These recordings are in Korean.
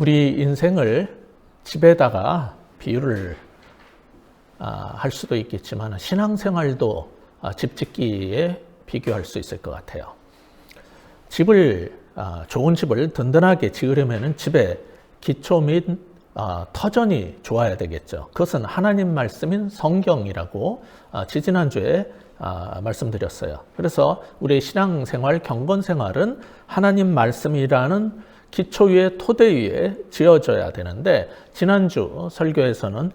우리 인생을 집에다가 비유를 할 수도 있겠지만 신앙생활도 집 짓기에 비교할 수 있을 것 같아요. 좋은 집을 든든하게 지으려면 집에 기초 및 터전이 좋아야 되겠죠. 그것은 하나님 말씀인 성경이라고 지지난주에 말씀드렸어요. 그래서 우리의 신앙생활, 경건생활은 하나님 말씀이라는 기초 위에 토대 위에 지어져야 되는데, 지난주 설교에서는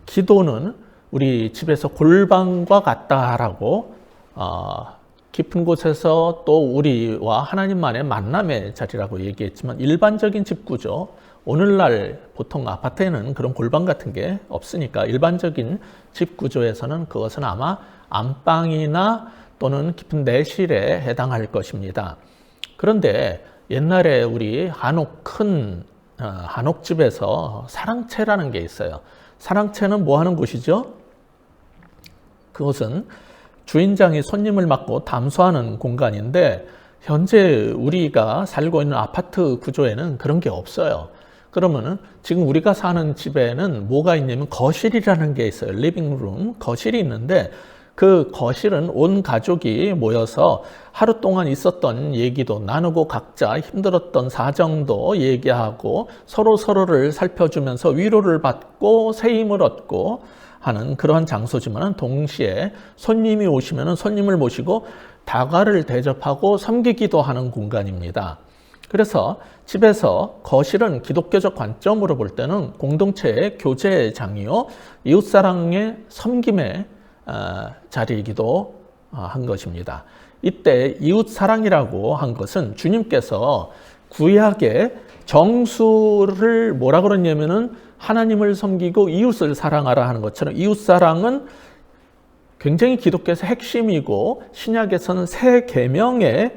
기도는 우리 집에서 골방과 같다라고 깊은 곳에서 또 우리와 하나님만의 만남의 자리라고 얘기했지만, 일반적인 집 구조, 오늘날 보통 아파트에는 그런 골방 같은 게 없으니까 일반적인 집 구조에서는 그것은 아마 안방이나 또는 깊은 내실에 해당할 것입니다. 그런데 옛날에 우리 한옥집에서 사랑채라는 게 있어요. 사랑채는 뭐 하는 곳이죠? 그것은 주인장이 손님을 맞고 담소하는 공간인데, 현재 우리가 살고 있는 아파트 구조에는 그런 게 없어요. 그러면은 지금 우리가 사는 집에는 뭐가 있냐면 거실이라는 게 있어요. 리빙룸, 거실이 있는데, 그 거실은 온 가족이 모여서 하루 동안 있었던 얘기도 나누고 각자 힘들었던 사정도 얘기하고 서로를 살펴주면서 위로를 받고 새 힘을 얻고 하는 그러한 장소지만, 동시에 손님이 오시면 손님을 모시고 다과를 대접하고 섬기기도 하는 공간입니다. 그래서 집에서 거실은 기독교적 관점으로 볼 때는 공동체의 교제장이요, 이웃사랑의 섬김의 자리이기도 한 것입니다. 이때 이웃사랑이라고 한 것은 주님께서 구약의 정수를 뭐라 그러냐면은 하나님을 섬기고 이웃을 사랑하라 하는 것처럼, 이웃사랑은 굉장히 기독교에서 핵심이고 신약에서는 새 계명의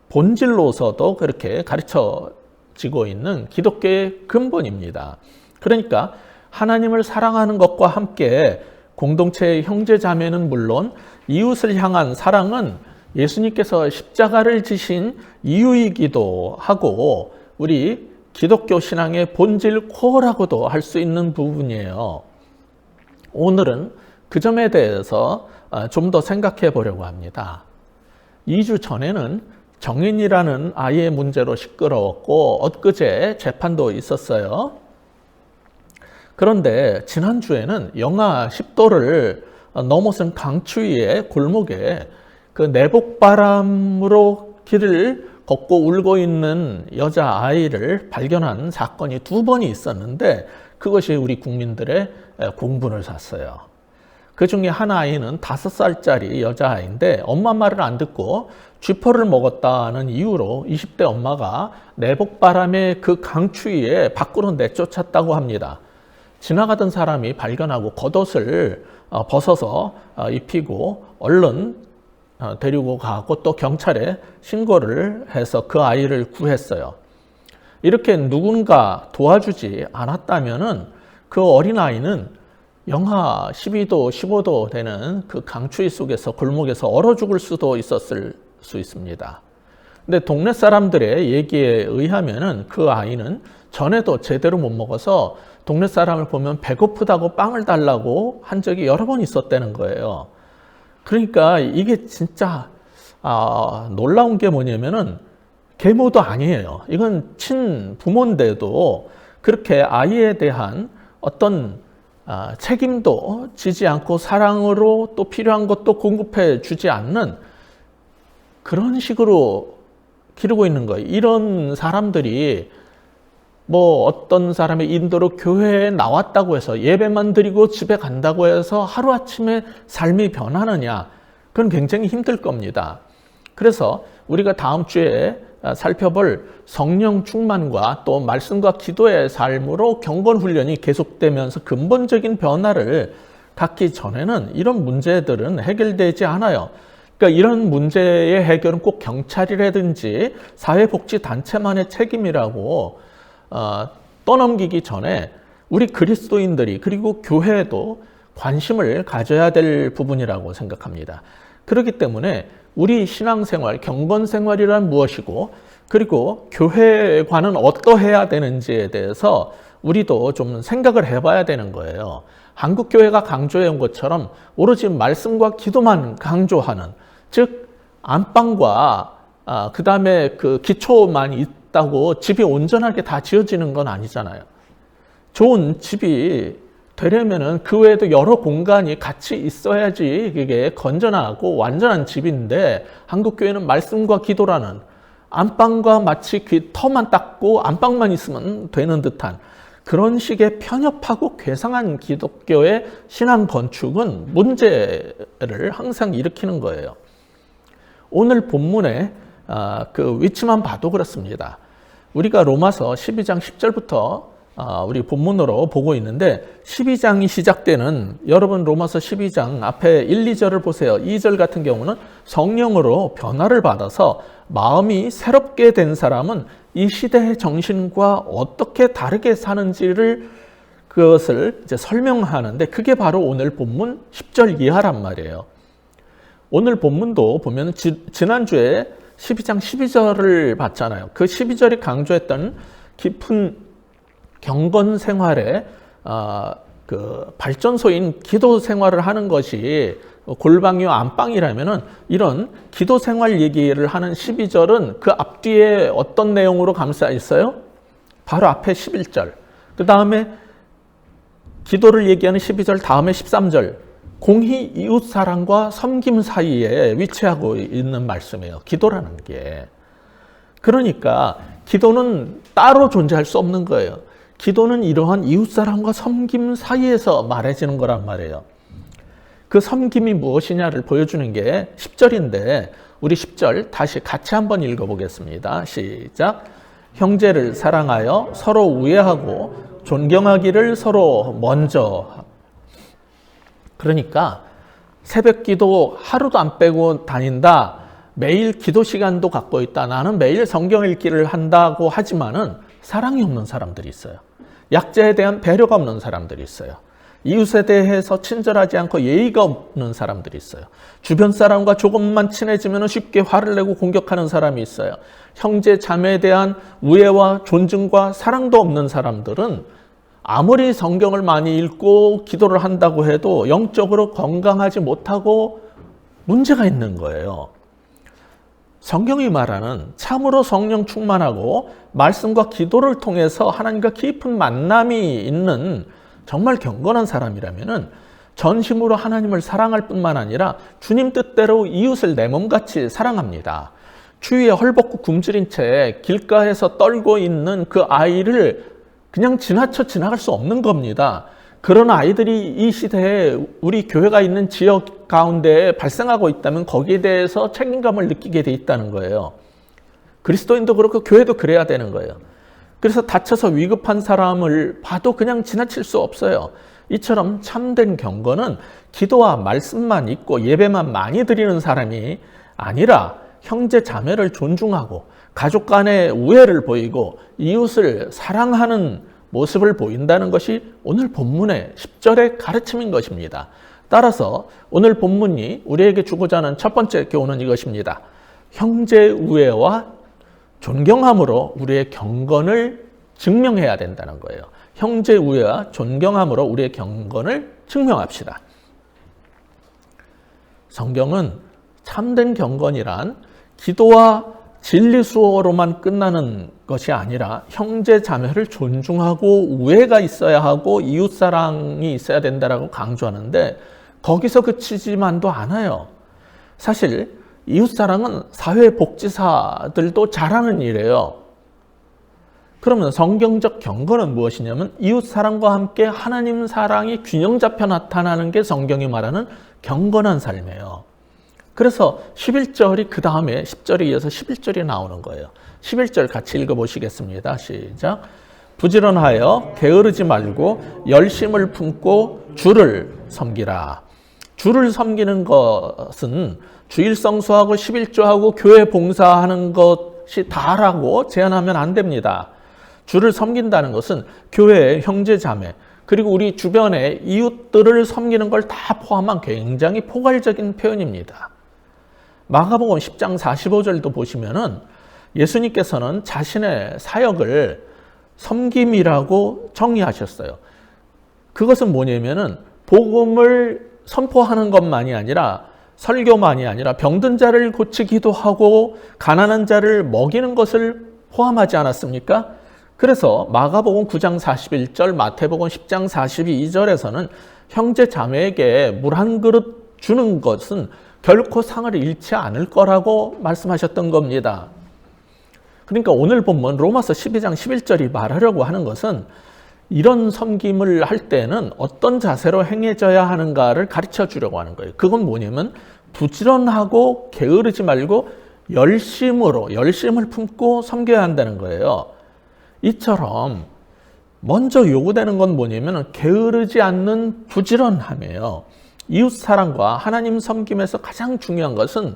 본질로서도 그렇게 가르쳐지고 있는 기독교의 근본입니다. 그러니까 하나님을 사랑하는 것과 함께 공동체의 형제자매는 물론 이웃을 향한 사랑은 예수님께서 십자가를 지신 이유이기도 하고 우리 기독교 신앙의 본질 코어라고도 할 수 있는 부분이에요. 오늘은 그 점에 대해서 좀 더 생각해 보려고 합니다. 2주 전에는 정인이라는 아이의 문제로 시끄러웠고 엊그제 재판도 있었어요. 그런데 지난주에는 영하 10도를 넘어선 강추위의 골목에 그 내복바람으로 길을 걷고 울고 있는 여자아이를 발견한 사건이 2번이 있었는데, 그것이 우리 국민들의 공분을 샀어요. 그 중에 한 아이는 5살짜리 여자아이인데 엄마 말을 안 듣고 쥐포를 먹었다는 이유로 20대 엄마가 내복바람의 그 강추위에 밖으로 내쫓았다고 합니다. 지나가던 사람이 발견하고 겉옷을 벗어서 입히고 얼른 데리고 가고 또 경찰에 신고를 해서 그 아이를 구했어요. 이렇게 누군가 도와주지 않았다면은 그 어린아이는 영하 12도, 15도 되는 그 강추위 속에서 골목에서 얼어 죽을 수도 있었을 수 있습니다. 근데 동네 사람들의 얘기에 의하면은 그 아이는 전에도 제대로 못 먹어서 동네 사람을 보면 배고프다고 빵을 달라고 한 적이 여러 번 있었다는 거예요. 그러니까 이게 진짜 놀라운 게 뭐냐면은 계모도 아니에요. 이건 친부모인데도 그렇게 아이에 대한 어떤 책임도 지지 않고 사랑으로 또 필요한 것도 공급해 주지 않는 그런 식으로 기르고 있는 거예요. 이런 사람들이 뭐 어떤 사람의 인도로 교회에 나왔다고 해서 예배만 드리고 집에 간다고 해서 하루아침에 삶이 변하느냐, 그건 굉장히 힘들 겁니다. 그래서 우리가 다음 주에 살펴볼 성령 충만과 또 말씀과 기도의 삶으로 경건 훈련이 계속되면서 근본적인 변화를 갖기 전에는 이런 문제들은 해결되지 않아요. 그러니까 이런 문제의 해결은 꼭 경찰이라든지 사회복지단체만의 책임이라고 떠넘기기 전에 우리 그리스도인들이 그리고 교회도 관심을 가져야 될 부분이라고 생각합니다. 그렇기 때문에 우리 신앙생활, 경건생활이란 무엇이고 그리고 교회관은 어떠해야 되는지에 대해서 우리도 좀 생각을 해봐야 되는 거예요. 한국 교회가 강조해 온 것처럼 오로지 말씀과 기도만 강조하는, 즉 안방과 그 다음에 그 기초만 있다고 집이 온전하게 다 지어지는 건 아니잖아요. 좋은 집이 되려면은 그 외에도 여러 공간이 같이 있어야지 그게 건전하고 완전한 집인데, 한국 교회는 말씀과 기도라는 안방과 마치 터만 닦고 안방만 있으면 되는 듯한 그런 식의 편협하고 괴상한 기독교의 신앙 건축은 문제를 항상 일으키는 거예요. 오늘 본문의 그 위치만 봐도 그렇습니다. 우리가 로마서 12장 10절부터 우리 본문으로 보고 있는데, 12장이 시작되는, 여러분 로마서 12장 앞에 1, 2절을 보세요. 2절 같은 경우는 성령으로 변화를 받아서 마음이 새롭게 된 사람은 이 시대의 정신과 어떻게 다르게 사는지를 그것을 이제 설명하는데, 그게 바로 오늘 본문 10절 이하란 말이에요. 오늘 본문도 보면 지난주에 12장 12절을 봤잖아요. 그 12절이 강조했던 깊은 경건 생활의 그 발전소인 기도 생활을 하는 것이 골방이와 안방이라면은, 이런 기도 생활 얘기를 하는 12절은 그 앞뒤에 어떤 내용으로 감싸 있어요? 바로 앞에 11절, 그 다음에 기도를 얘기하는 12절, 다음에 13절, 공히 이웃 사랑과 섬김 사이에 위치하고 있는 말씀이에요. 기도라는 게. 그러니까 기도는 따로 존재할 수 없는 거예요. 기도는 이러한 이웃 사랑과 섬김 사이에서 말해지는 거란 말이에요. 그 섬김이 무엇이냐를 보여주는 게 10절인데, 우리 10절 다시 같이 한번 읽어보겠습니다. 시작. 형제를 사랑하여 서로 우애하고 존경하기를 서로 먼저. 그러니까 새벽 기도 하루도 안 빼고 다닌다, 매일 기도 시간도 갖고 있다, 나는 매일 성경 읽기를 한다고 하지만은 사랑이 없는 사람들이 있어요. 약자에 대한 배려가 없는 사람들이 있어요. 이웃에 대해서 친절하지 않고 예의가 없는 사람들이 있어요. 주변 사람과 조금만 친해지면 쉽게 화를 내고 공격하는 사람이 있어요. 형제 자매에 대한 우애와 존중과 사랑도 없는 사람들은 아무리 성경을 많이 읽고 기도를 한다고 해도 영적으로 건강하지 못하고 문제가 있는 거예요. 성경이 말하는 참으로 성령 충만하고 말씀과 기도를 통해서 하나님과 깊은 만남이 있는 정말 경건한 사람이라면은 전심으로 하나님을 사랑할 뿐만 아니라 주님 뜻대로 이웃을 내 몸같이 사랑합니다. 추위에 헐벗고 굶주린 채 길가에서 떨고 있는 그 아이를 그냥 지나쳐 지나갈 수 없는 겁니다. 그런 아이들이 이 시대에 우리 교회가 있는 지역 가운데 발생하고 있다면 거기에 대해서 책임감을 느끼게 돼 있다는 거예요. 그리스도인도 그렇고 교회도 그래야 되는 거예요. 그래서 다쳐서 위급한 사람을 봐도 그냥 지나칠 수 없어요. 이처럼 참된 경건은 기도와 말씀만 있고 예배만 많이 드리는 사람이 아니라 형제 자매를 존중하고 가족 간의 우애를 보이고 이웃을 사랑하는 모습을 보인다는 것이 오늘 본문의 10절의 가르침인 것입니다. 따라서 오늘 본문이 우리에게 주고자 하는 첫 번째 교훈은 이것입니다. 형제 우애와 존경함으로 우리의 경건을 증명해야 된다는 거예요. 형제 우애와 존경함으로 우리의 경건을 증명합시다. 성경은 참된 경건이란 기도와 진리 수어로만 끝나는 것이 아니라 형제 자매를 존중하고 우애가 있어야 하고 이웃사랑이 있어야 된다라고 강조하는데, 거기서 그치지만도 않아요. 사실 이웃사랑은 사회복지사들도 잘하는 일이에요. 그러면 성경적 경건은 무엇이냐면 이웃사랑과 함께 하나님 사랑이 균형 잡혀 나타나는 게 성경이 말하는 경건한 삶이에요. 그래서 11절이 그 다음에 10절에 이어서 11절이 나오는 거예요. 11절 같이 읽어보시겠습니다. 시작. 부지런하여 게으르지 말고 열심을 품고 주를 섬기라. 주를 섬기는 것은 주일 성수하고 11조하고 교회 봉사하는 것이 다라고 제한하면 안 됩니다. 주를 섬긴다는 것은 교회의 형제 자매 그리고 우리 주변의 이웃들을 섬기는 걸 다 포함한 굉장히 포괄적인 표현입니다. 마가복음 10장 45절도 보시면은 예수님께서는 자신의 사역을 섬김이라고 정의하셨어요. 그것은 뭐냐면은 복음을 선포하는 것만이 아니라 설교만이 아니라 병든 자를 고치기도 하고 가난한 자를 먹이는 것을 포함하지 않았습니까? 그래서 마가복음 9장 41절, 마태복음 10장 42절에서는 형제 자매에게 물 한 그릇 주는 것은 결코 상을 잃지 않을 거라고 말씀하셨던 겁니다. 그러니까 오늘 본문 로마서 12장 11절이 말하려고 하는 것은 이런 섬김을 할 때는 어떤 자세로 행해져야 하는가를 가르쳐 주려고 하는 거예요. 그건 뭐냐면 부지런하고 게으르지 말고 열심을 품고 섬겨야 한다는 거예요. 이처럼 먼저 요구되는 건 뭐냐면 게으르지 않는 부지런함이에요. 이웃사랑과 하나님 섬김에서 가장 중요한 것은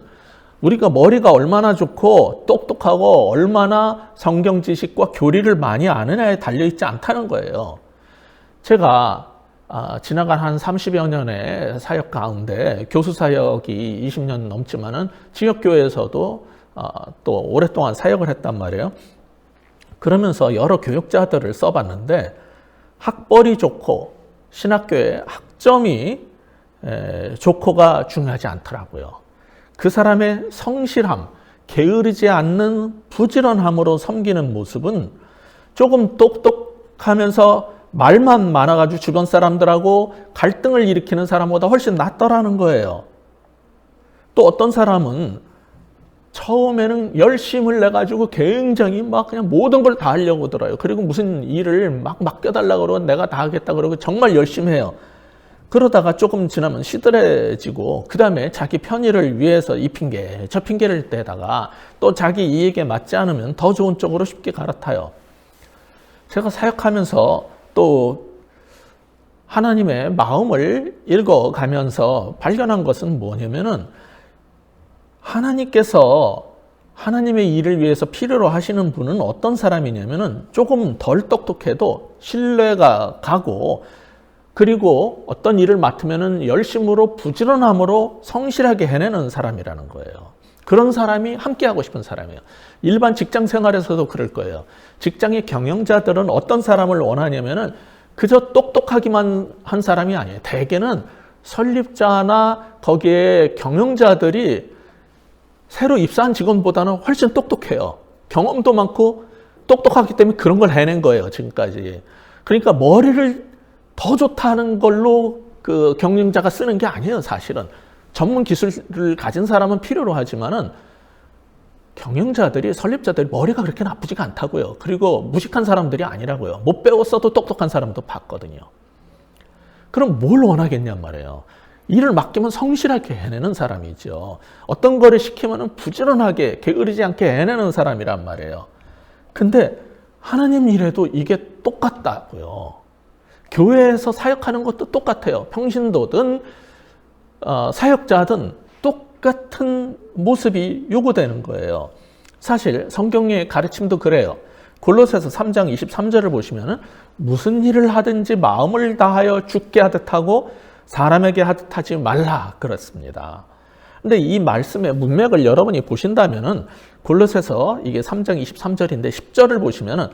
우리가 머리가 얼마나 좋고 똑똑하고 얼마나 성경 지식과 교리를 많이 아느냐에 달려있지 않다는 거예요. 제가 지나간 한 30여 년의 사역 가운데 교수 사역이 20년 넘지만은 지역교회에서도 또 오랫동안 사역을 했단 말이에요. 그러면서 여러 교육자들을 써봤는데 학벌이 좋고 신학교의 학점이 좋고가 중요하지 않더라고요. 그 사람의 성실함, 게으르지 않는 부지런함으로 섬기는 모습은 조금 똑똑하면서 말만 많아가지고 주변 사람들하고 갈등을 일으키는 사람보다 훨씬 낫더라는 거예요. 또 어떤 사람은 처음에는 열심을 내가지고 굉장히 막 그냥 모든 걸 다 하려고 들어요. 그리고 무슨 일을 막 맡겨달라고 그러고 내가 다 하겠다 그러고 정말 열심히 해요. 그러다가 조금 지나면 시들해지고 그 다음에 자기 편의를 위해서 이 핑계 저 핑계를 대다가 또 자기 이익에 맞지 않으면 더 좋은 쪽으로 쉽게 갈아타요. 제가 사역하면서 또 하나님의 마음을 읽어가면서 발견한 것은 뭐냐면은 하나님께서 하나님의 일을 위해서 필요로 하시는 분은 어떤 사람이냐면은 조금 덜 똑똑해도 신뢰가 가고 그리고 어떤 일을 맡으면은 열심으로 부지런함으로 성실하게 해내는 사람이라는 거예요. 그런 사람이 함께하고 싶은 사람이에요. 일반 직장 생활에서도 그럴 거예요. 직장의 경영자들은 어떤 사람을 원하냐면은 그저 똑똑하기만 한 사람이 아니에요. 대개는 설립자나 거기에 경영자들이 새로 입사한 직원보다는 훨씬 똑똑해요. 경험도 많고 똑똑하기 때문에 그런 걸 해낸 거예요, 지금까지. 그러니까 머리를 더 좋다는 걸로 그 경영자가 쓰는 게 아니에요, 사실은. 전문 기술을 가진 사람은 필요로 하지만은 경영자들이, 설립자들이 머리가 그렇게 나쁘지가 않다고요. 그리고 무식한 사람들이 아니라고요. 못 배웠어도 똑똑한 사람도 봤거든요. 그럼 뭘 원하겠냔 말이에요. 일을 맡기면 성실하게 해내는 사람이죠. 어떤 거를 시키면 부지런하게 게으르지 않게 해내는 사람이란 말이에요. 근데 하나님 일에도 이게 똑같다고요. 교회에서 사역하는 것도 똑같아요. 평신도든 사역자든 똑같은 모습이 요구되는 거예요. 사실 성경의 가르침도 그래요. 골로새서 3장 23절을 보시면 무슨 일을 하든지 마음을 다하여 주께 하듯 하고 사람에게 하듯 하지 말라 그렇습니다. 근데 이 말씀의 문맥을 여러분이 보신다면은 골로새서 이게 3장 23절인데 10절을 보시면은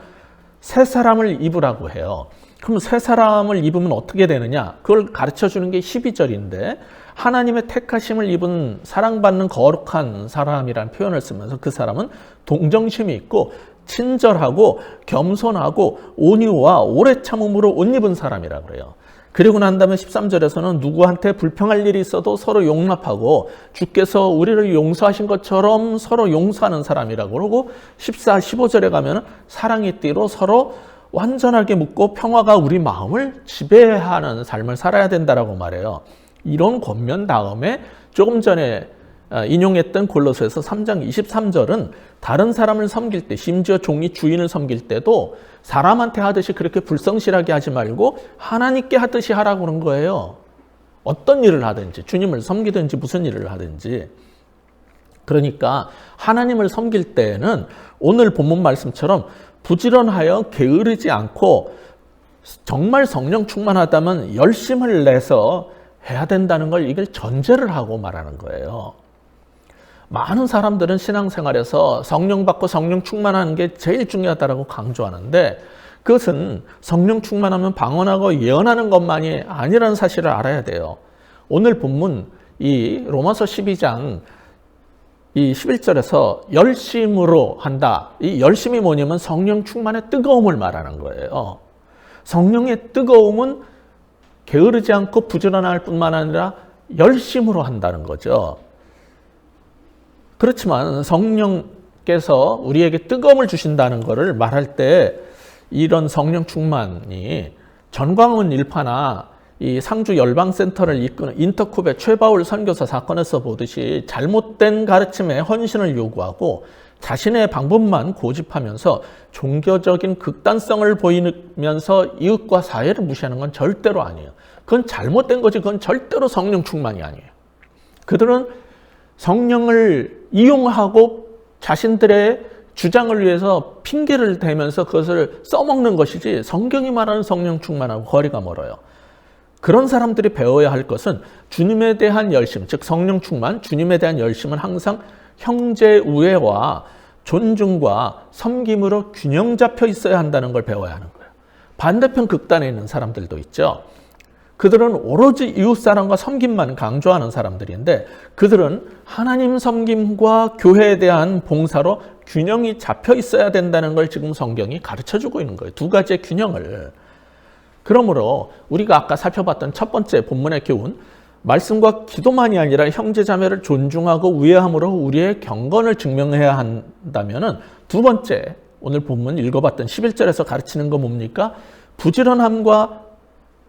새 사람을 입으라고 해요. 그럼 새 사람을 입으면 어떻게 되느냐? 그걸 가르쳐 주는 게 12절인데 하나님의 택하심을 입은 사랑받는 거룩한 사람이라는 표현을 쓰면서 그 사람은 동정심이 있고 친절하고 겸손하고 온유와 오래 참음으로 옷 입은 사람이라고 그래요. 그리고 난 다음에 13절에서는 누구한테 불평할 일이 있어도 서로 용납하고 주께서 우리를 용서하신 것처럼 서로 용서하는 사람이라고 그러고 14, 15절에 가면 사랑의 띠로 서로 완전하게 묶고 평화가 우리 마음을 지배하는 삶을 살아야 된다라고 말해요. 이런 권면 다음에 조금 전에 인용했던 골로새서 3장 23절은 다른 사람을 섬길 때, 심지어 종이 주인을 섬길 때도 사람한테 하듯이 그렇게 불성실하게 하지 말고 하나님께 하듯이 하라고 그런 거예요. 어떤 일을 하든지, 주님을 섬기든지 무슨 일을 하든지. 그러니까 하나님을 섬길 때에는 오늘 본문 말씀처럼 부지런하여 게으르지 않고 정말 성령 충만하다면 열심을 내서 해야 된다는 걸 이걸 전제를 하고 말하는 거예요. 많은 사람들은 신앙생활에서 성령 받고 성령 충만하는 게 제일 중요하다고 강조하는데 그것은 성령 충만하면 방언하고 예언하는 것만이 아니라는 사실을 알아야 돼요. 오늘 본문 이 로마서 12장 이 11절에서 열심으로 한다. 이 열심이 뭐냐면 성령 충만의 뜨거움을 말하는 거예요. 성령의 뜨거움은 게으르지 않고 부지런할 뿐만 아니라 열심으로 한다는 거죠. 그렇지만 성령께서 우리에게 뜨거움을 주신다는 것을 말할 때 이런 성령 충만이 전광훈 일파나 이 상주 열방센터를 이끄는 인터쿱의 최바울 선교사 사건에서 보듯이 잘못된 가르침에 헌신을 요구하고 자신의 방법만 고집하면서 종교적인 극단성을 보이면서 이웃과 사회를 무시하는 건 절대로 아니에요. 그건 잘못된 거지 그건 절대로 성령 충만이 아니에요. 그들은 성령을 이용하고 자신들의 주장을 위해서 핑계를 대면서 그것을 써먹는 것이지 성경이 말하는 성령 충만하고 거리가 멀어요. 그런 사람들이 배워야 할 것은 주님에 대한 열심, 즉 성령 충만, 주님에 대한 열심은 항상 형제 우애와 존중과 섬김으로 균형 잡혀 있어야 한다는 걸 배워야 하는 거예요. 반대편 극단에 있는 사람들도 있죠. 그들은 오로지 이웃사랑과 섬김만 강조하는 사람들인데 그들은 하나님 섬김과 교회에 대한 봉사로 균형이 잡혀 있어야 된다는 걸 지금 성경이 가르쳐주고 있는 거예요. 두 가지의 균형을. 그러므로 우리가 아까 살펴봤던 첫 번째 본문의 교훈, 말씀과 기도만이 아니라 형제자매를 존중하고 우애함으로 우리의 경건을 증명해야 한다면 두 번째, 오늘 본문 읽어봤던 11절에서 가르치는 거 뭡니까? 부지런함과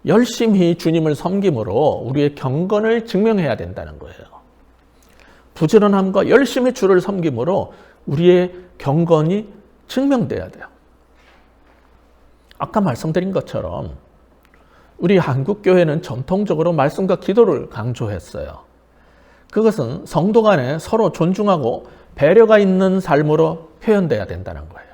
열심히 주님을 섬김으로 우리의 경건을 증명해야 된다는 거예요. 부지런함과 열심히 주를 섬김으로 우리의 경건이 증명돼야 돼요. 아까 말씀드린 것처럼 우리 한국교회는 전통적으로 말씀과 기도를 강조했어요. 그것은 성도 간에 서로 존중하고 배려가 있는 삶으로 표현돼야 된다는 거예요.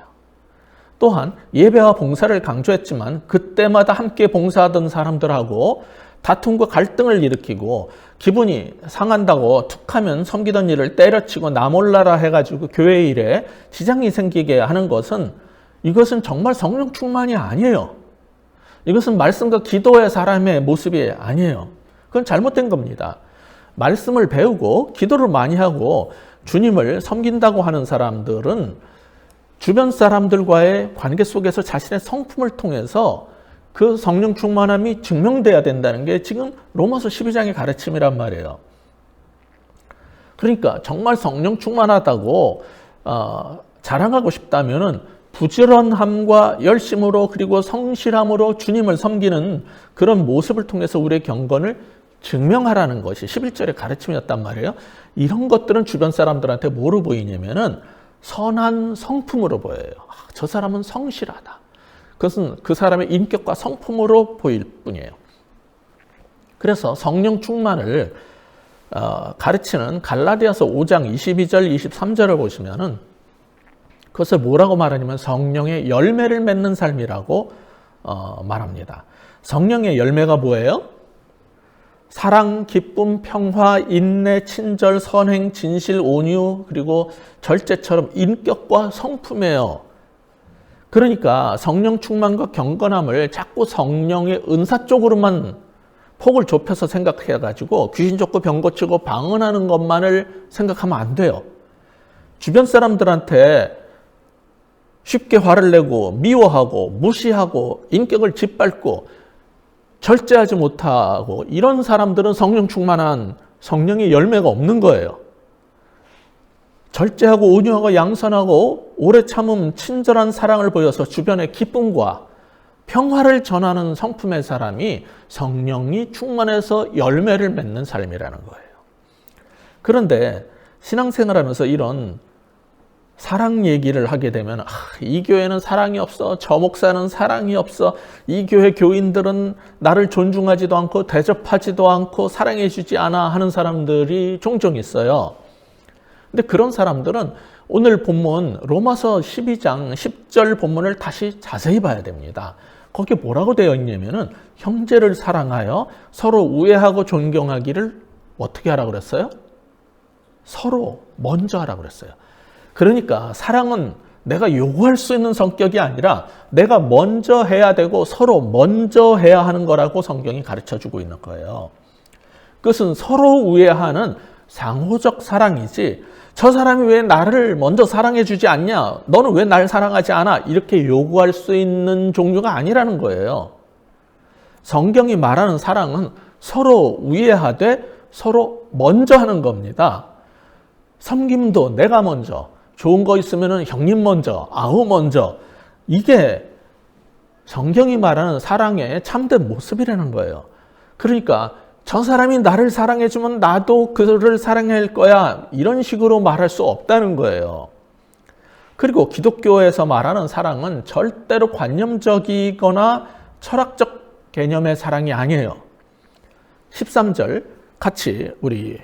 또한 예배와 봉사를 강조했지만 그때마다 함께 봉사하던 사람들하고 다툼과 갈등을 일으키고 기분이 상한다고 툭하면 섬기던 일을 때려치고 나 몰라라 해가지고 교회 일에 지장이 생기게 하는 것은 이것은 정말 성령 충만이 아니에요. 이것은 말씀과 기도의 사람의 모습이 아니에요. 그건 잘못된 겁니다. 말씀을 배우고 기도를 많이 하고 주님을 섬긴다고 하는 사람들은 주변 사람들과의 관계 속에서 자신의 성품을 통해서 그 성령 충만함이 증명돼야 된다는 게 지금 로마서 12장의 가르침이란 말이에요. 그러니까 정말 성령 충만하다고 자랑하고 싶다면은 부지런함과 열심으로 그리고 성실함으로 주님을 섬기는 그런 모습을 통해서 우리의 경건을 증명하라는 것이 11절의 가르침이었단 말이에요. 이런 것들은 주변 사람들한테 뭐로 보이냐면은 선한 성품으로 보여요. 저 사람은 성실하다. 그것은 그 사람의 인격과 성품으로 보일 뿐이에요. 그래서 성령 충만을 가르치는 갈라디아서 5장 22절, 23절을 보시면은 그것을 뭐라고 말하냐면 성령의 열매를 맺는 삶이라고 말합니다. 성령의 열매가 뭐예요? 사랑, 기쁨, 평화, 인내, 친절, 선행, 진실, 온유, 그리고 절제처럼 인격과 성품이에요. 그러니까 성령 충만과 경건함을 자꾸 성령의 은사 쪽으로만 폭을 좁혀서 생각해가지고 귀신 쫓고 병 고치고 방언하는 것만을 생각하면 안 돼요. 주변 사람들한테 쉽게 화를 내고 미워하고 무시하고 인격을 짓밟고 절제하지 못하고 이런 사람들은 성령 충만한 성령의 열매가 없는 거예요. 절제하고 온유하고 양선하고 오래 참음 친절한 사랑을 보여서 주변에 기쁨과 평화를 전하는 성품의 사람이 성령이 충만해서 열매를 맺는 삶이라는 거예요. 그런데 신앙생활하면서 이런 사랑 얘기를 하게 되면 이 교회는 사랑이 없어, 저 목사는 사랑이 없어, 이 교회 교인들은 나를 존중하지도 않고 대접하지도 않고 사랑해 주지 않아 하는 사람들이 종종 있어요. 근데 그런 사람들은 오늘 본문 로마서 12장 10절 본문을 다시 자세히 봐야 됩니다. 거기에 뭐라고 되어 있냐면은 형제를 사랑하여 서로 우애하고 존경하기를 어떻게 하라고 그랬어요? 서로 먼저 하라고 그랬어요. 그러니까 사랑은 내가 요구할 수 있는 성격이 아니라 내가 먼저 해야 되고 서로 먼저 해야 하는 거라고 성경이 가르쳐주고 있는 거예요. 그것은 서로 우애하는 상호적 사랑이지, 저 사람이 왜 나를 먼저 사랑해 주지 않냐, 너는 왜 날 사랑하지 않아, 이렇게 요구할 수 있는 종류가 아니라는 거예요. 성경이 말하는 사랑은 서로 우애하되 서로 먼저 하는 겁니다. 섬김도 내가 먼저, 좋은 거 있으면 형님 먼저, 아우 먼저, 이게 성경이 말하는 사랑의 참된 모습이라는 거예요. 그러니까 저 사람이 나를 사랑해주면 나도 그를 사랑할 거야, 이런 식으로 말할 수 없다는 거예요. 그리고 기독교에서 말하는 사랑은 절대로 관념적이거나 철학적 개념의 사랑이 아니에요. 13절 같이 우리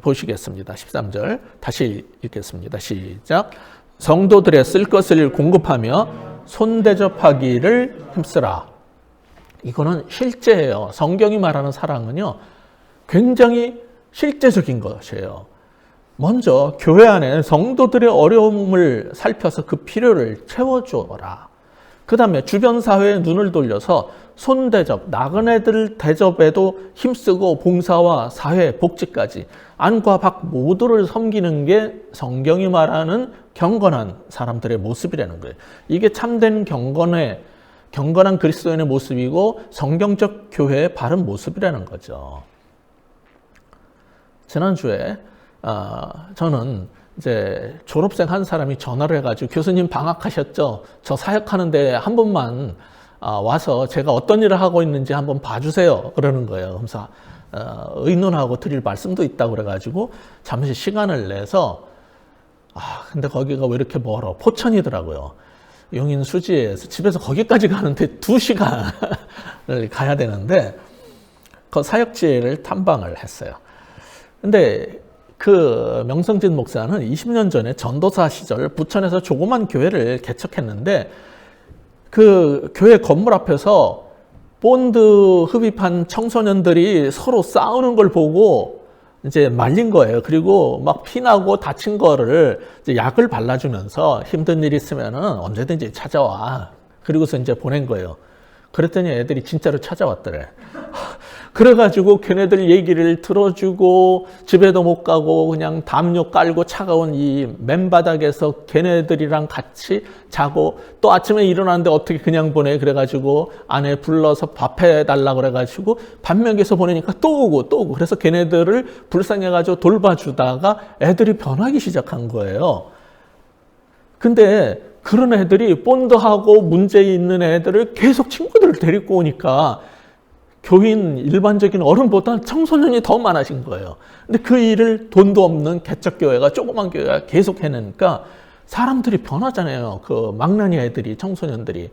보시겠습니다. 13절 다시 읽겠습니다. 시작. 성도들의 쓸 것을 공급하며 손대접하기를 힘쓰라. 이거는 실제예요. 성경이 말하는 사랑은요, 굉장히 실제적인 것이에요. 먼저 교회 안에 성도들의 어려움을 살펴서 그 필요를 채워주어라. 그 다음에 주변 사회에 눈을 돌려서 손대접, 나그네들 대접에도 힘쓰고 봉사와 사회 복지까지 안과 밖 모두를 섬기는 게 성경이 말하는 경건한 사람들의 모습이라는 거예요. 이게 참된 경건한 그리스도인의 모습이고 성경적 교회의 바른 모습이라는 거죠. 지난주에 저는 이제 졸업생 한 사람이 전화를 해가지고 교수님 방학하셨죠? 저 사역하는데 한 번만 와서 제가 어떤 일을 하고 있는지 한번 봐주세요. 그러는 거예요. 그래서 의논하고 드릴 말씀도 있다고 그래가지고 잠시 시간을 내서 근데 거기가 왜 이렇게 멀어? 포천이더라고요. 용인 수지에서 집에서 거기까지 가는데 2시간을 가야 되는데 그 사역지를 탐방을 했어요. 근데 그 명성진 목사는 20년 전에 전도사 시절 부천에서 조그만 교회를 개척했는데 그 교회 건물 앞에서 본드 흡입한 청소년들이 서로 싸우는 걸 보고 이제 말린 거예요. 그리고 막 피나고 다친 거를 이제 약을 발라주면서 힘든 일 있으면은 언제든지 찾아와. 그리고서 이제 보낸 거예요. 그랬더니 애들이 진짜로 찾아왔더래. 그래가지고 걔네들 얘기를 들어주고 집에도 못 가고 그냥 담요 깔고 차가운 이 맨바닥에서 걔네들이랑 같이 자고 또 아침에 일어났는데 어떻게 그냥 보내. 그래가지고 아내 불러서 밥 해달라고 그래가지고 밥 먹여서 보내니까 또 오고 그래서 걔네들을 불쌍해가지고 돌봐주다가 애들이 변하기 시작한 거예요. 근데 그런 애들이 본드하고 문제 있는 애들을 계속 친구들을 데리고 오니까 교인 일반적인 어른보다 청소년이 더 많아진 거예요. 근데 그 일을 돈도 없는 개척교회가, 조그만 교회가 계속 해내니까 사람들이 변하잖아요. 그 망나니 애들이, 청소년들이.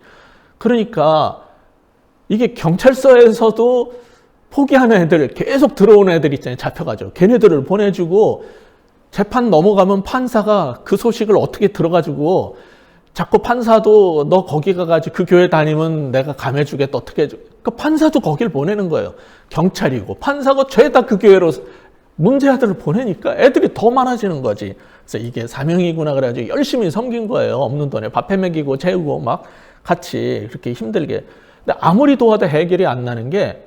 그러니까 이게 경찰서에서도 포기하는 애들, 계속 들어오는 애들 있잖아요. 잡혀가지고. 걔네들을 보내주고 재판 넘어가면 판사가 그 소식을 어떻게 들어가지고 자꾸 판사도 너 거기 가가지고 그 교회 다니면 내가 감해주겠다, 어떻게 해줘. 그 판사도 거길 보내는 거예요. 경찰이고 판사가 죄다 그 교회로 문제아들을 보내니까 애들이 더 많아지는 거지. 그래서 이게 사명이구나 그래가지고 열심히 섬긴 거예요. 없는 돈에 밥해 먹이고 재우고 막 같이 그렇게 힘들게. 근데 아무리 도와도 해결이 안 나는 게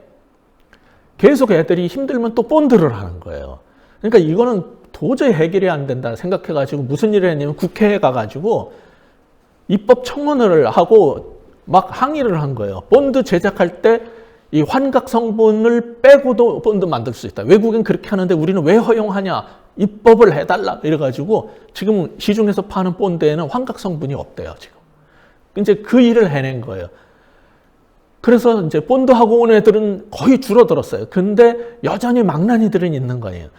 계속 애들이 힘들면 또 본드를 하는 거예요. 그러니까 이거는 도저히 해결이 안 된다 생각해가지고 무슨 일을 했냐면 국회에 가가지고 입법 청원을 하고 막 항의를 한 거예요. 본드 제작할 때 이 환각 성분을 빼고도 본드 만들 수 있다. 외국엔 그렇게 하는데 우리는 왜 허용하냐? 입법을 해달라. 이래가지고 지금 시중에서 파는 본드에는 환각 성분이 없대요. 지금. 이제 그 일을 해낸 거예요. 그래서 이제 본드하고 온 애들은 거의 줄어들었어요. 근데 여전히 망나니들은 있는 거예요.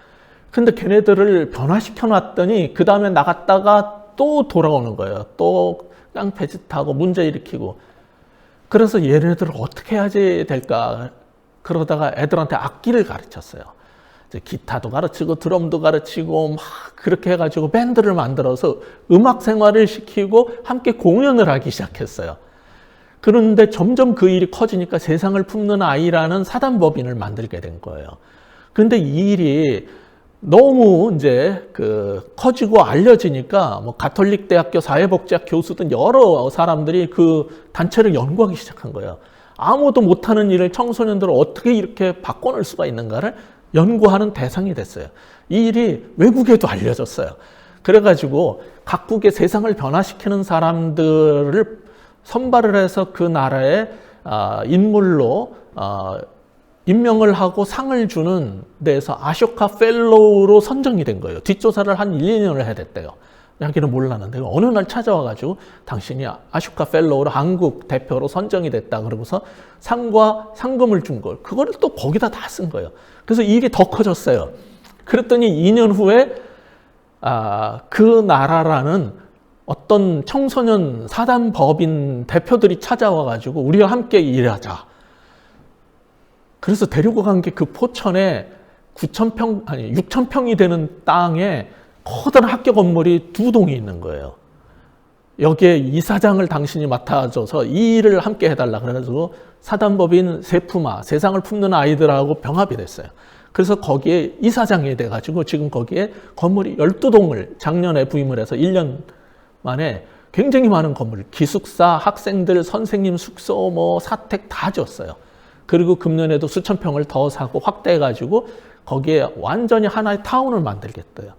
근데 걔네들을 변화시켜 놨더니 그 다음에 나갔다가 또 돌아오는 거예요. 또 깡패짓하고 문제 일으키고. 그래서 얘네들을 어떻게 해야지 될까 그러다가 애들한테 악기를 가르쳤어요. 이제 기타도 가르치고 드럼도 가르치고 막 그렇게 해가지고 밴드를 만들어서 음악 생활을 시키고 함께 공연을 하기 시작했어요. 그런데 점점 그 일이 커지니까 세상을 품는 아이라는 사단법인을 만들게 된 거예요. 그런데 이 일이 너무 이제 커지고 알려지니까 뭐 가톨릭 대학교 사회복지학 교수 등 여러 사람들이 그 단체를 연구하기 시작한 거예요. 아무도 못하는 일을 청소년들을 어떻게 이렇게 바꿔낼 수가 있는가를 연구하는 대상이 됐어요. 이 일이 외국에도 알려졌어요. 그래가지고 각국의 세상을 변화시키는 사람들을 선발을 해서 그 나라의 인물로 임명을 하고 상을 주는 데에서 아쇼카 펠로우로 선정이 된 거예요. 뒷조사를 한 1, 2년을 해야 됐대요. 자기는 몰랐는데 어느 날 찾아와가지고 당신이 아쇼카 펠로우로 한국 대표로 선정이 됐다 그러고서 상과 상금을 준 걸 그거를 또 거기다 다 쓴 거예요. 그래서 일이 더 커졌어요. 그랬더니 2년 후에 그 나라라는 어떤 청소년 사단법인 대표들이 찾아와가지고 우리와 함께 일하자. 그래서 데리고 간 게 그 포천에 6,000평이 되는 땅에 커다란 학교 건물이 2동이 있는 거예요. 여기에 이사장을 당신이 맡아줘서 이 일을 함께 해달라 그래가지고 사단법인 세푸마, 세상을 품는 아이들하고 병합이 됐어요. 그래서 거기에 이사장이 돼가지고 지금 거기에 건물이 12동을 작년에 부임을 해서 1년 만에 굉장히 많은 건물, 기숙사, 학생들, 선생님 숙소, 뭐 사택 다 지었어요. 그리고 금년에도 수천 평을 더 사고 확대해가지고 거기에 완전히 하나의 타운을 만들겠대요.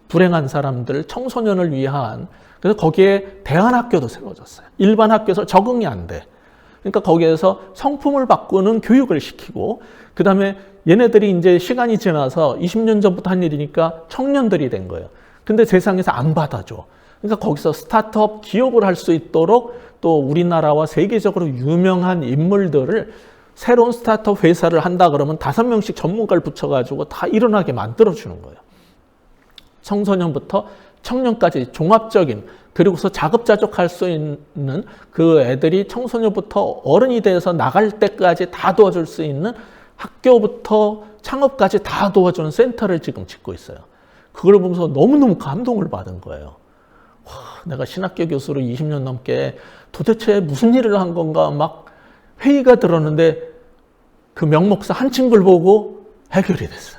불행한 사람들, 청소년을 위한. 그래서 거기에 대안학교도 세워졌어요. 일반 학교에서 적응이 안 돼. 그러니까 거기에서 성품을 바꾸는 교육을 시키고 그 다음에 얘네들이 이제 시간이 지나서 20년 전부터 한 일이니까 청년들이 된 거예요. 근데 세상에서 안 받아줘. 그러니까 거기서 스타트업 기업을 할 수 있도록 또 우리나라와 세계적으로 유명한 인물들을 새로운 스타트업 회사를 한다 그러면 5명씩 전문가를 붙여가지고 다 일어나게 만들어주는 거예요. 청소년부터 청년까지 종합적인 그리고서 자급자족할 수 있는 그 애들이 청소년부터 어른이 돼서 나갈 때까지 다 도와줄 수 있는 학교부터 창업까지 다 도와주는 센터를 지금 짓고 있어요. 그걸 보면서 너무너무 감동을 받은 거예요. 와, 내가 신학교 교수로 20년 넘게 도대체 무슨 일을 한 건가 막 회의가 들었는데 그 명목사 한 친구를 보고 해결이 됐어요.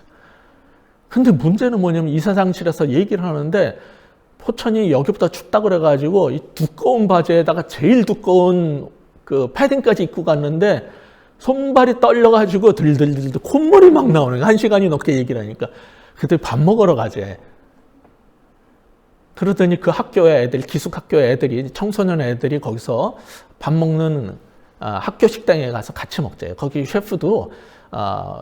근데 문제는 뭐냐면 이사장실에서 얘기를 하는데 포천이 여기보다 춥다 그래가지고 이 두꺼운 바지에다가 제일 두꺼운 그 패딩까지 입고 갔는데 손발이 떨려가지고 들들들 콧물이 막 나오는 거예요. 1시간이 넘게 얘기를 하니까. 그때 밥 먹으러 가재. 그러더니 그 학교의 애들, 기숙학교의 애들이, 청소년 애들이 거기서 밥 먹는 학교 식당에 가서 같이 먹재요. 거기 셰프도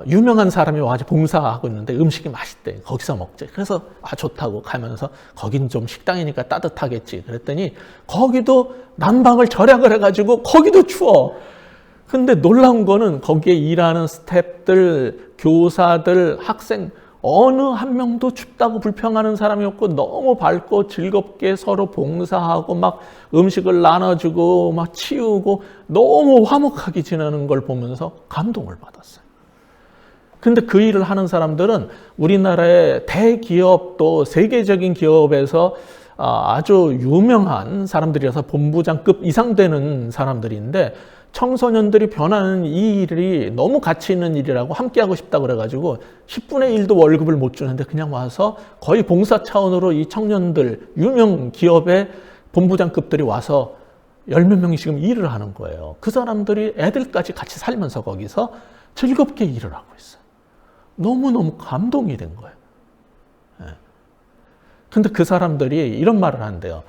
유명한 사람이 와가지고 봉사하고 있는데 음식이 맛있대. 거기서 먹재. 그래서 좋다고 가면서 거긴 좀 식당이니까 따뜻하겠지. 그랬더니 거기도 난방을 절약을 해가지고 거기도 추워. 근데 놀라운 거는 거기에 일하는 스태프들, 교사들, 학생 어느 한 명도 춥다고 불평하는 사람이 없고 너무 밝고 즐겁게 서로 봉사하고 막 음식을 나눠주고 막 치우고 너무 화목하게 지내는 걸 보면서 감동을 받았어요. 근데 그 일을 하는 사람들은 우리나라의 대기업 또 세계적인 기업에서 아주 유명한 사람들이라서 본부장급 이상 되는 사람들인데 청소년들이 변하는 이 일이 너무 가치 있는 일이라고 함께하고 싶다 그래가지고 10분의 1도 월급을 못 주는데 그냥 와서 거의 봉사 차원으로 이 청년들 유명 기업의 본부장급들이 와서 10몇 명이 지금 일을 하는 거예요. 그 사람들이 애들까지 같이 살면서 거기서 즐겁게 일을 하고 있어요. 너무너무 감동이 된 거예요. 근데 그 사람들이 이런 말을 한대요.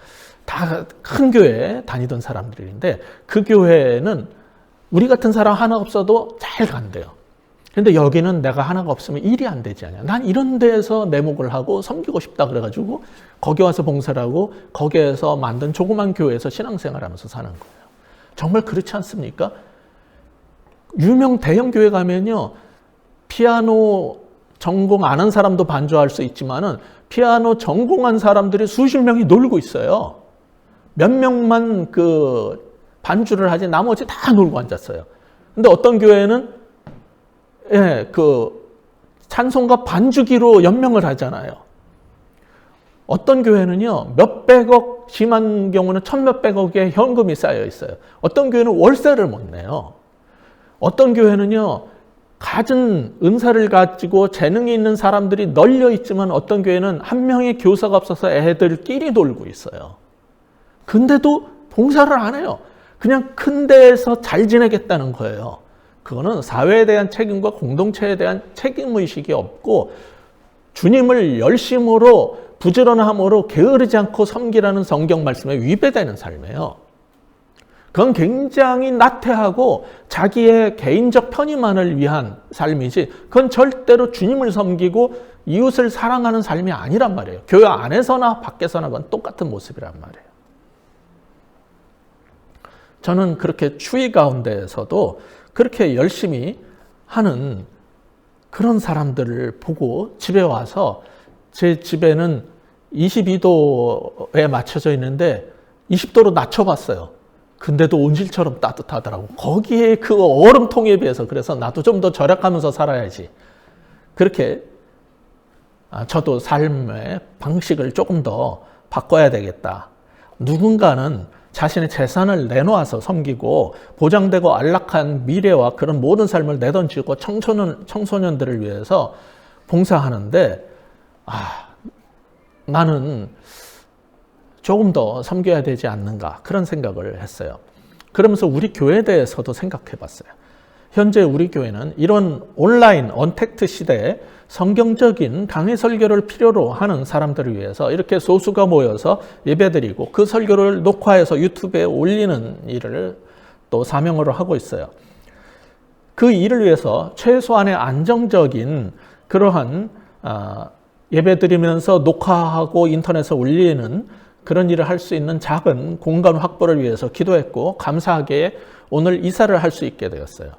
다 큰 교회에 다니던 사람들인데 그 교회는 우리 같은 사람 하나 없어도 잘 간대요. 근데 여기는 내가 하나가 없으면 일이 안 되지 않냐. 난 이런 데에서 내목을 하고 섬기고 싶다 그래가지고 거기 와서 봉사를 하고 거기에서 만든 조그만 교회에서 신앙생활하면서 사는 거예요. 정말 그렇지 않습니까? 유명 대형 교회 가면요. 피아노 전공 안 한 사람도 반주할 수 있지만은 피아노 전공한 사람들이 수십 명이 놀고 있어요. 몇 명만 그 반주를 하지 나머지 다 놀고 앉았어요. 근데 어떤 교회는 그 찬송가 반주기로 연명을 하잖아요. 어떤 교회는요 몇백억, 심한 경우는 천몇백억의 현금이 쌓여 있어요. 어떤 교회는 월세를 못 내요. 어떤 교회는요 갖은 은사를 가지고 재능이 있는 사람들이 널려 있지만 어떤 교회는 한 명의 교사가 없어서 애들끼리 놀고 있어요. 근데도 봉사를 안 해요. 그냥 큰 데에서 잘 지내겠다는 거예요. 그거는 사회에 대한 책임과 공동체에 대한 책임의식이 없고 주님을 열심으로 부지런함으로 게으르지 않고 섬기라는 성경 말씀에 위배되는 삶이에요. 그건 굉장히 나태하고 자기의 개인적 편의만을 위한 삶이지 그건 절대로 주님을 섬기고 이웃을 사랑하는 삶이 아니란 말이에요. 교회 안에서나 밖에서나 그건 똑같은 모습이란 말이에요. 저는 그렇게 추위 가운데에서도 그렇게 열심히 하는 그런 사람들을 보고 집에 와서 제 집에는 22도에 맞춰져 있는데 20도로 낮춰봤어요. 근데도 온실처럼 따뜻하더라고. 거기에 그 얼음통에 비해서 그래서 나도 좀 더 절약하면서 살아야지. 그렇게 저도 삶의 방식을 조금 더 바꿔야 되겠다. 누군가는 자신의 재산을 내놓아서 섬기고 보장되고 안락한 미래와 그런 모든 삶을 내던지고 청소년들을 위해서 봉사하는데 나는 조금 더 섬겨야 되지 않는가 그런 생각을 했어요. 그러면서 우리 교회에 대해서도 생각해 봤어요. 현재 우리 교회는 이런 온라인 언택트 시대에 성경적인 강해 설교를 필요로 하는 사람들을 위해서 이렇게 소수가 모여서 예배드리고 그 설교를 녹화해서 유튜브에 올리는 일을 또 사명으로 하고 있어요. 그 일을 위해서 최소한의 안정적인 그러한 예배드리면서 녹화하고 인터넷에 올리는 그런 일을 할 수 있는 작은 공간 확보를 위해서 기도했고 감사하게 오늘 이사를 할 수 있게 되었어요.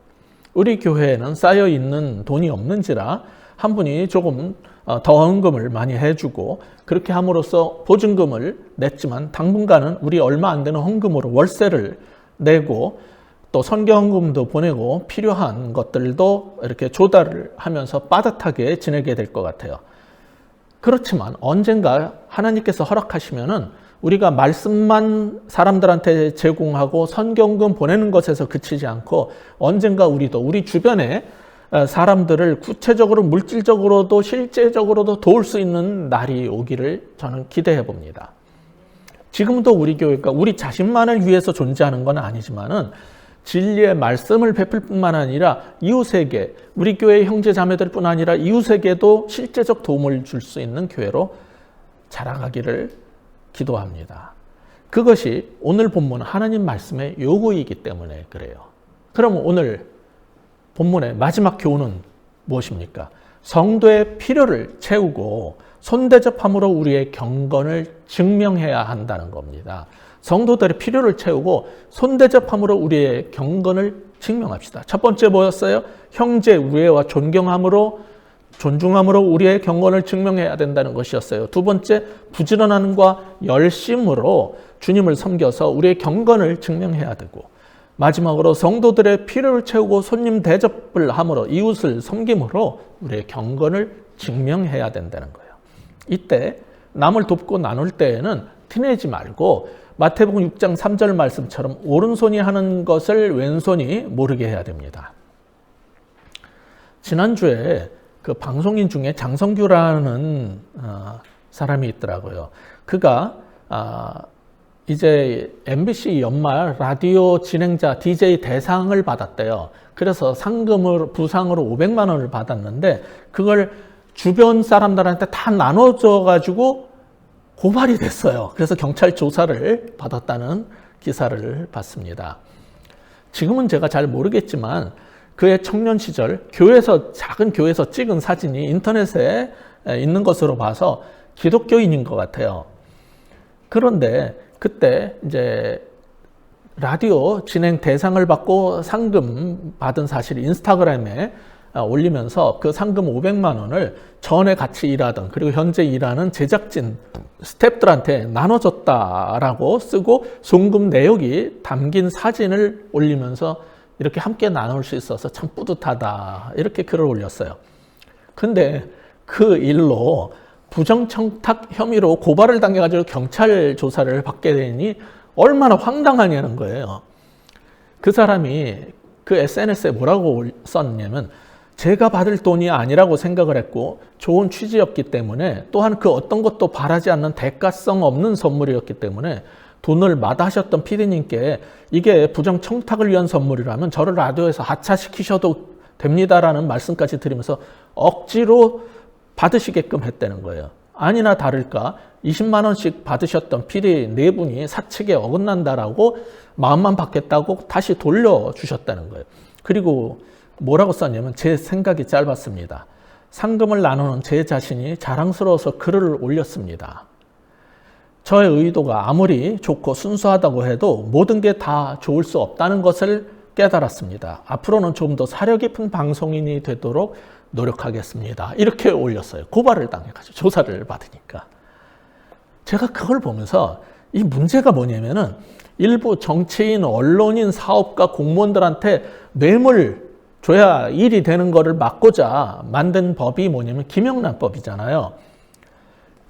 우리 교회에는 쌓여 있는 돈이 없는지라 한 분이 조금 더 헌금을 많이 해주고 그렇게 함으로써 보증금을 냈지만 당분간은 우리 얼마 안 되는 헌금으로 월세를 내고 또 선교헌금도 보내고 필요한 것들도 이렇게 조달을 하면서 빠듯하게 지내게 될 것 같아요. 그렇지만 언젠가 하나님께서 허락하시면은 우리가 말씀만 사람들한테 제공하고 선경금 보내는 것에서 그치지 않고 언젠가 우리도 우리 주변에 사람들을 구체적으로 물질적으로도 실제적으로도 도울 수 있는 날이 오기를 저는 기대해 봅니다. 지금도 우리 교회가 우리 자신만을 위해서 존재하는 건 아니지만은 진리의 말씀을 베풀 뿐만 아니라 이웃에게 우리 교회의 형제 자매들 뿐 아니라 이웃에게도 실제적 도움을 줄 수 있는 교회로 자라가기를 기도합니다. 그것이 오늘 본문 하나님 말씀의 요구이기 때문에 그래요. 그럼 오늘 본문의 마지막 교훈은 무엇입니까? 성도의 필요를 채우고 손대접함으로 우리의 경건을 증명해야 한다는 겁니다. 성도들의 필요를 채우고 손대접함으로 우리의 경건을 증명합시다. 첫 번째 뭐였어요? 형제 우애와 존중함으로 우리의 경건을 증명해야 된다는 것이었어요. 두 번째, 부지런함과 열심으로 주님을 섬겨서 우리의 경건을 증명해야 되고 마지막으로 성도들의 필요를 채우고 손님 대접을 함으로 이웃을 섬김으로 우리의 경건을 증명해야 된다는 거예요. 이때 남을 돕고 나눌 때에는 티내지 말고 마태복음 6장 3절 말씀처럼 오른손이 하는 것을 왼손이 모르게 해야 됩니다. 지난주에 그 방송인 중에 장성규라는 사람이 있더라고요. 그가 이제 MBC 연말 라디오 진행자 DJ 대상을 받았대요. 그래서 부상으로 500만 원을 받았는데 그걸 주변 사람들한테 다 나눠줘 가지고 고발이 됐어요. 그래서 경찰 조사를 받았다는 기사를 봤습니다. 지금은 제가 잘 모르겠지만 그의 청년 시절 작은 교회에서 찍은 사진이 인터넷에 있는 것으로 봐서 기독교인인 것 같아요. 그런데 그때 이제 라디오 진행 대상을 받고 상금 받은 사실이 인스타그램에 올리면서 그 상금 500만 원을 전에 같이 일하던 그리고 현재 일하는 제작진 스태프들한테 나눠줬다라고 쓰고 송금 내역이 담긴 사진을 올리면서 이렇게 함께 나눌 수 있어서 참 뿌듯하다 이렇게 글을 올렸어요. 근데 그 일로 부정청탁 혐의로 고발을 당해가지고 경찰 조사를 받게 되니 얼마나 황당하냐는 거예요. 그 사람이 그 SNS에 뭐라고 썼냐면 제가 받을 돈이 아니라고 생각을 했고 좋은 취지였기 때문에 또한 그 어떤 것도 바라지 않는 대가성 없는 선물이었기 때문에 돈을 마다하셨던 PD님께 이게 부정 청탁을 위한 선물이라면 저를 라디오에서 하차시키셔도 됩니다라는 말씀까지 드리면서 억지로 받으시게끔 했다는 거예요. 아니나 다를까 20만 원씩 받으셨던 PD 네 분이 사측에 어긋난다라고 마음만 받겠다고 다시 돌려주셨다는 거예요. 그리고 뭐라고 썼냐면 제 생각이 짧았습니다. 상금을 나누는 제 자신이 자랑스러워서 글을 올렸습니다. 저의 의도가 아무리 좋고 순수하다고 해도 모든 게 다 좋을 수 없다는 것을 깨달았습니다. 앞으로는 좀 더 사려 깊은 방송인이 되도록 노력하겠습니다. 이렇게 올렸어요. 고발을 당해가지고 조사를 받으니까. 제가 그걸 보면서 이 문제가 뭐냐면은 일부 정치인, 언론인, 사업가, 공무원들한테 뇌물 줘야 일이 되는 거를 막고자 만든 법이 뭐냐면 김영란법이잖아요.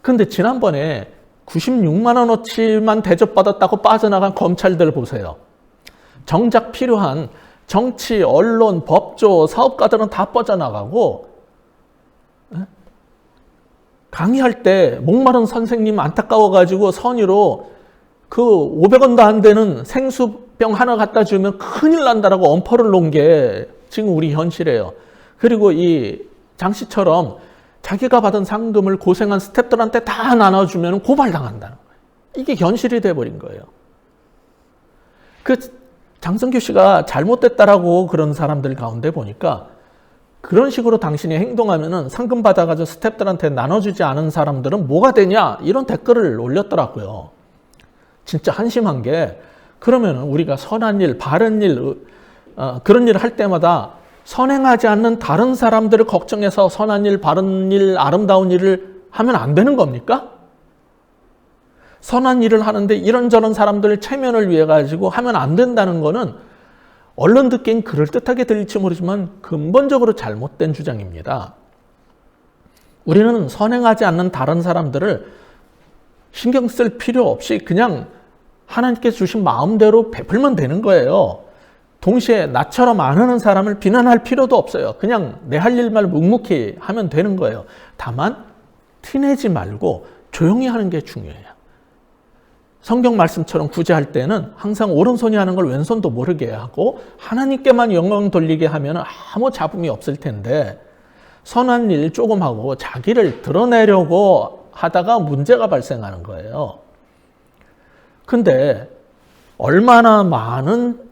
근데 지난번에 96만 원어치만 대접받았다고 빠져나간 검찰들 보세요. 정작 필요한 정치, 언론, 법조, 사업가들은 다 빠져나가고 강의할 때 목마른 선생님 안타까워가지고 선의로 그 500원도 안 되는 생수병 하나 갖다 주면 큰일 난다라고 엄포를 놓은 게 지금 우리 현실이에요. 그리고 이 장 씨처럼 자기가 받은 상금을 고생한 스태프들한테 다 나눠주면 고발당한다는 거예요. 이게 현실이 돼버린 거예요. 그 장성규 씨가 잘못됐다라고 그런 사람들 가운데 보니까 그런 식으로 당신이 행동하면은 상금 받아가지고 스태프들한테 나눠주지 않은 사람들은 뭐가 되냐 이런 댓글을 올렸더라고요. 진짜 한심한 게 그러면은 우리가 선한 일, 바른 일, 그런 일을 할 때마다 선행하지 않는 다른 사람들을 걱정해서 선한 일, 바른 일, 아름다운 일을 하면 안 되는 겁니까? 선한 일을 하는데 이런저런 사람들 체면을 위해 가지고 하면 안 된다는 거는 언론 듣기엔 그럴듯하게 들릴지 모르지만 근본적으로 잘못된 주장입니다. 우리는 선행하지 않는 다른 사람들을 신경 쓸 필요 없이 그냥 하나님께 주신 마음대로 베풀면 되는 거예요. 동시에 나처럼 안 하는 사람을 비난할 필요도 없어요. 그냥 내 할 일만 묵묵히 하면 되는 거예요. 다만 티내지 말고 조용히 하는 게 중요해요. 성경 말씀처럼 구제할 때는 항상 오른손이 하는 걸 왼손도 모르게 하고 하나님께만 영광 돌리게 하면 아무 잡음이 없을 텐데 선한 일 조금 하고 자기를 드러내려고 하다가 문제가 발생하는 거예요. 근데 얼마나 많은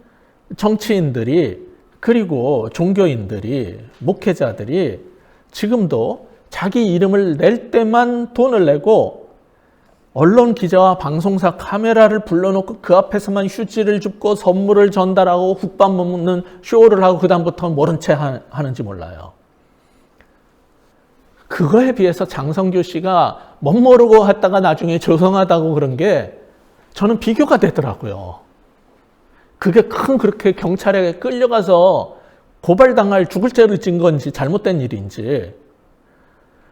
정치인들이 그리고 종교인들이 목회자들이 지금도 자기 이름을 낼 때만 돈을 내고 언론 기자와 방송사 카메라를 불러놓고 그 앞에서만 휴지를 줍고 선물을 전달하고 국밥 먹는 쇼를 하고 그다음부터는 모른 채 하는지 몰라요. 그거에 비해서 장성규 씨가 멋모르고 했다가 나중에 죄송하다고 그런 게 저는 비교가 되더라고요. 그게 그렇게 경찰에 끌려가서 고발당할 죽을 죄를 진 건지 잘못된 일인지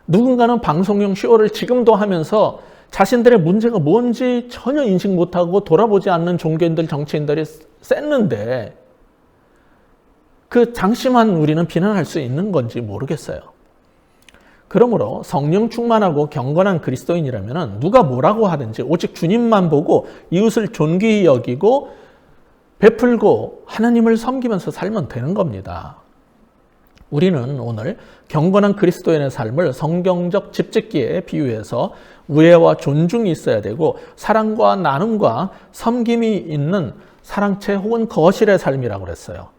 누군가는 방송용 쇼를 지금도 하면서 자신들의 문제가 뭔지 전혀 인식 못하고 돌아보지 않는 종교인들, 정치인들이 셌는데 그 장씨만 우리는 비난할 수 있는 건지 모르겠어요. 그러므로 성령 충만하고 경건한 그리스도인이라면 누가 뭐라고 하든지 오직 주님만 보고 이웃을 존귀히 여기고 베풀고 하나님을 섬기면서 살면 되는 겁니다. 우리는 오늘 경건한 그리스도인의 삶을 성경적 집짓기에 비유해서 우애와 존중이 있어야 되고 사랑과 나눔과 섬김이 있는 사랑체 혹은 거실의 삶이라고 그랬어요.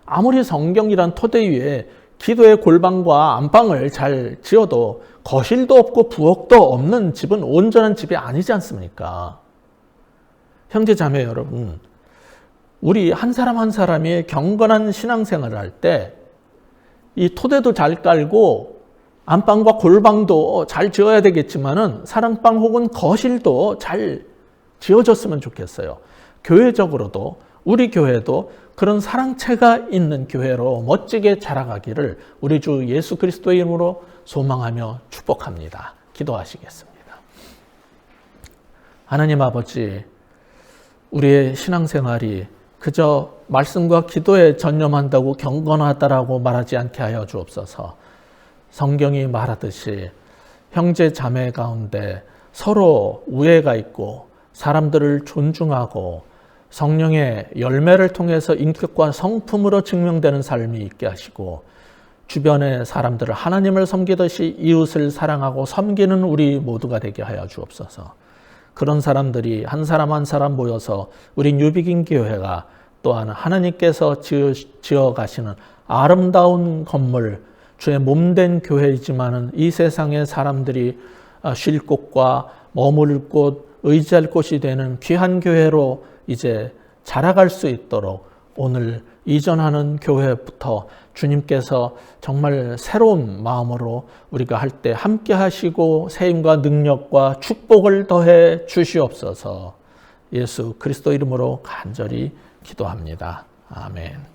아무리 성경이란 토대 위에 기도의 골방과 안방을 잘 지어도 거실도 없고 부엌도 없는 집은 온전한 집이 아니지 않습니까? 형제 자매 여러분, 우리 한 사람 한 사람이 경건한 신앙생활을 할 때 이 토대도 잘 깔고 안방과 골방도 잘 지어야 되겠지만은 사랑방 혹은 거실도 잘 지어졌으면 좋겠어요. 교회적으로도 우리 교회도 그런 사랑체가 있는 교회로 멋지게 자라가기를 우리 주 예수 그리스도의 이름으로 소망하며 축복합니다. 기도하시겠습니다. 하나님 아버지, 우리의 신앙생활이 그저 말씀과 기도에 전념한다고 경건하다라고 말하지 않게 하여 주옵소서. 성경이 말하듯이 형제 자매 가운데 서로 우애가 있고 사람들을 존중하고 성령의 열매를 통해서 인격과 성품으로 증명되는 삶이 있게 하시고 주변의 사람들을 하나님을 섬기듯이 이웃을 사랑하고 섬기는 우리 모두가 되게 하여 주옵소서. 그런 사람들이 한 사람 한 사람 모여서 우리 뉴비긴 교회가 또한 하나님께서 지어 가시는 아름다운 건물, 주의 몸된 교회이지만은 이 세상의 사람들이 쉴 곳과 머무를 곳, 의지할 곳이 되는 귀한 교회로 이제 자라갈 수 있도록 오늘 이전하는 교회부터 주님께서 정말 새로운 마음으로 우리가 할 때 함께 하시고 세임과 능력과 축복을 더해 주시옵소서. 예수 그리스도 이름으로 간절히 기도합니다. 아멘.